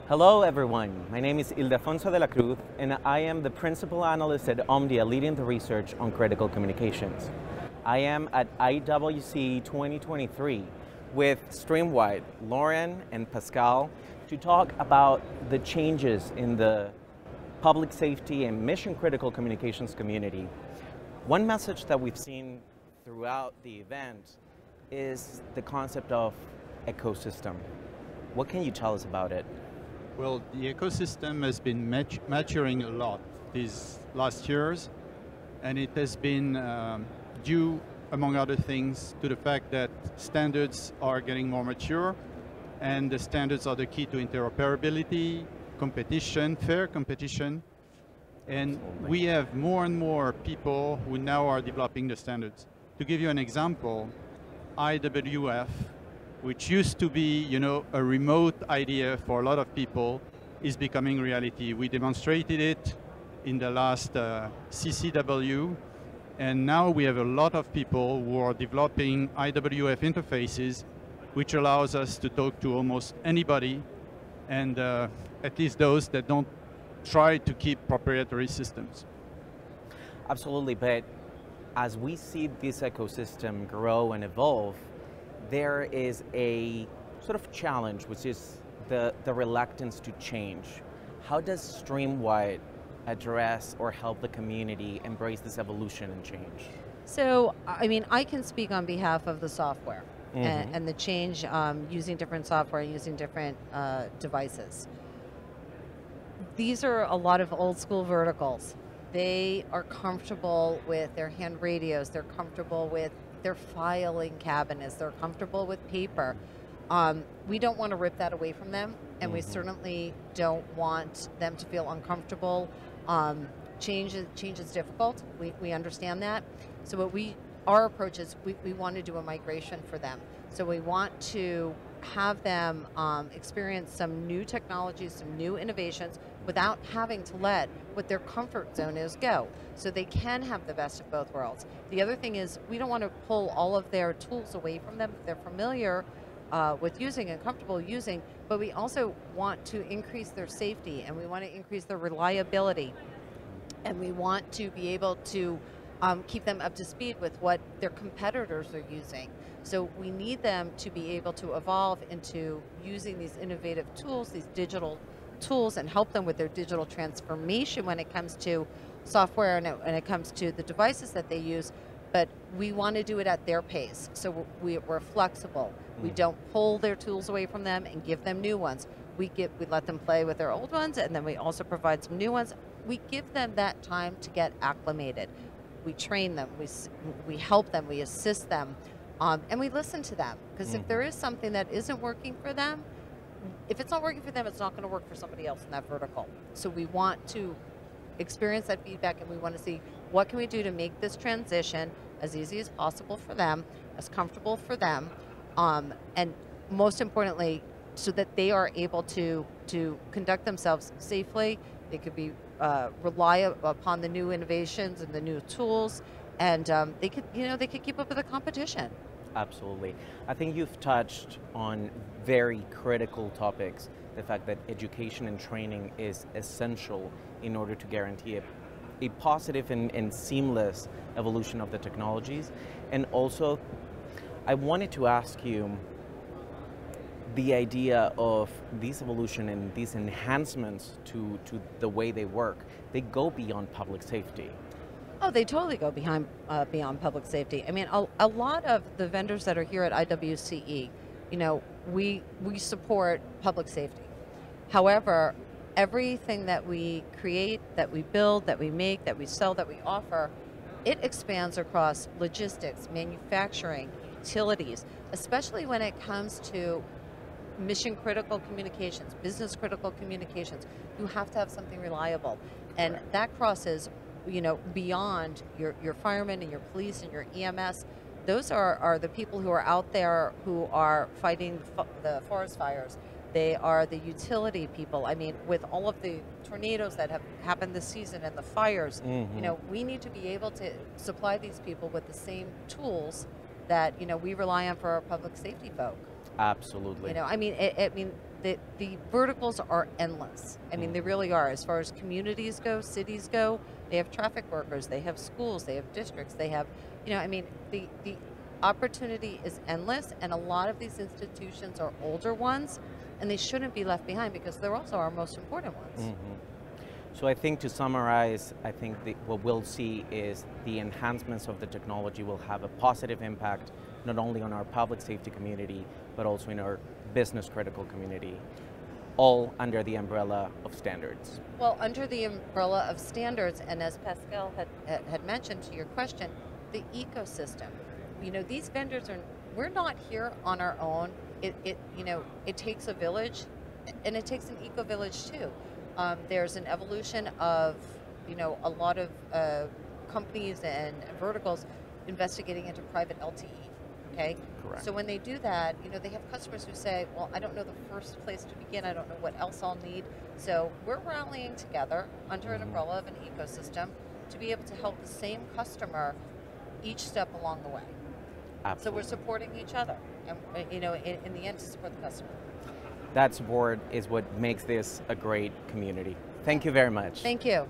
Hello everyone, my name is Ildefonso de la Cruz and I am the Principal Analyst at Omdia leading the research on critical communications. I am at IWCE 2023 with Streamwide, Lauren and Pascal to talk about the changes in the public safety and mission critical communications community. One message that we've seen throughout the event is the concept of ecosystem. What can you tell us about it? Well, the ecosystem has been maturing a lot these last years, and it has been due, among other things, to the fact that standards are getting more mature, and the standards are the key to interoperability, competition, fair competition, and we have more and more people who now are developing the standards. To give you an example, IWF, which used to be, a remote idea for a lot of people, is becoming reality. We demonstrated it in the last CCW, and now we have a lot of people who are developing IWF interfaces, which allows us to talk to almost anybody, and at least those that don't try to keep proprietary systems. Absolutely, but as we see this ecosystem grow and evolve, there is a sort of challenge, which is the reluctance to change. How does Streamwide address or help the community embrace this evolution and change? So, I mean, I can speak on behalf of the software and the change using different software, using different devices. These are a lot of old school verticals. They are comfortable with their hand radios, they're comfortable with their filing cabinets, they're comfortable with paper. We don't want to rip that away from them, and we certainly don't want them to feel uncomfortable. Change is difficult, we understand that. So our approach is we want to do a migration for them. So we want to have them experience some new technologies, some new innovations, without having to let what their comfort zone is go. So they can have the best of both worlds. The other thing is we don't want to pull all of their tools away from them that they're familiar with using and comfortable using, but we also want to increase their safety, and we want to increase their reliability, and we want to be able to keep them up to speed with what their competitors are using. So we need them to be able to evolve into using these innovative tools, these digital tools, and help them with their digital transformation when it comes to software and when it comes to the devices that they use. But we want to do it at their pace. So we're flexible. We don't pull their tools away from them and give them new ones. We let them play with their old ones, and then we also provide some new ones. We give them that time to get acclimated. We train them, we help them, we assist them, and we listen to them. Because if there is something that isn't working for them, if it's not working for them, it's not going to work for somebody else in that vertical. So we want to experience that feedback, and we want to see what can we do to make this transition as easy as possible for them, as comfortable for them, and most importantly, so that they are able to conduct themselves safely. They could rely upon the new innovations and the new tools, and they could keep up with the competition. Absolutely. I think you've touched on very critical topics. The fact that education and training is essential in order to guarantee a positive and seamless evolution of the technologies. And also, I wanted to ask you, the idea of this evolution and these enhancements to the way they work, they go beyond public safety. Oh, they totally go beyond public safety. I mean, a lot of the vendors that are here at IWCE, we support public safety. However, everything that we create, that we build, that we make, that we sell, that we offer, it expands across logistics, manufacturing, utilities, especially when it comes to mission critical communications, business critical communications. You have to have something reliable, and that crosses beyond your firemen and your police and your EMS. Those are the people who are out there who are fighting the forest fires. They are the utility people. I mean, with all of the tornadoes that have happened this season and the fires, we need to be able to supply these people with the same tools that we rely on for our public safety folk. Absolutely. I mean, the verticals are endless. I mean, they really are. As far as communities go, cities go, they have traffic workers, they have schools, they have districts, they have, I mean, the opportunity is endless, and a lot of these institutions are older ones, and they shouldn't be left behind because they're also our most important ones. So I think to summarize, I think what we'll see is the enhancements of the technology will have a positive impact not only on our public safety community, but also in our business critical community, all under the umbrella of standards. Well, under the umbrella of standards, and as Pascal had mentioned to your question, the ecosystem. These vendors we're not here on our own. It takes a village, and it takes an eco-village too. There's an evolution of, a lot of companies and verticals investigating into private LTE. Okay. Correct. So when they do that, they have customers who say, well, I don't know the first place to begin. I don't know what else I'll need. So we're rallying together under an umbrella of an ecosystem to be able to help the same customer each step along the way. Absolutely. So we're supporting each other, and in the end, to support the customer. That support is what makes this a great community. Thank you very much. Thank you.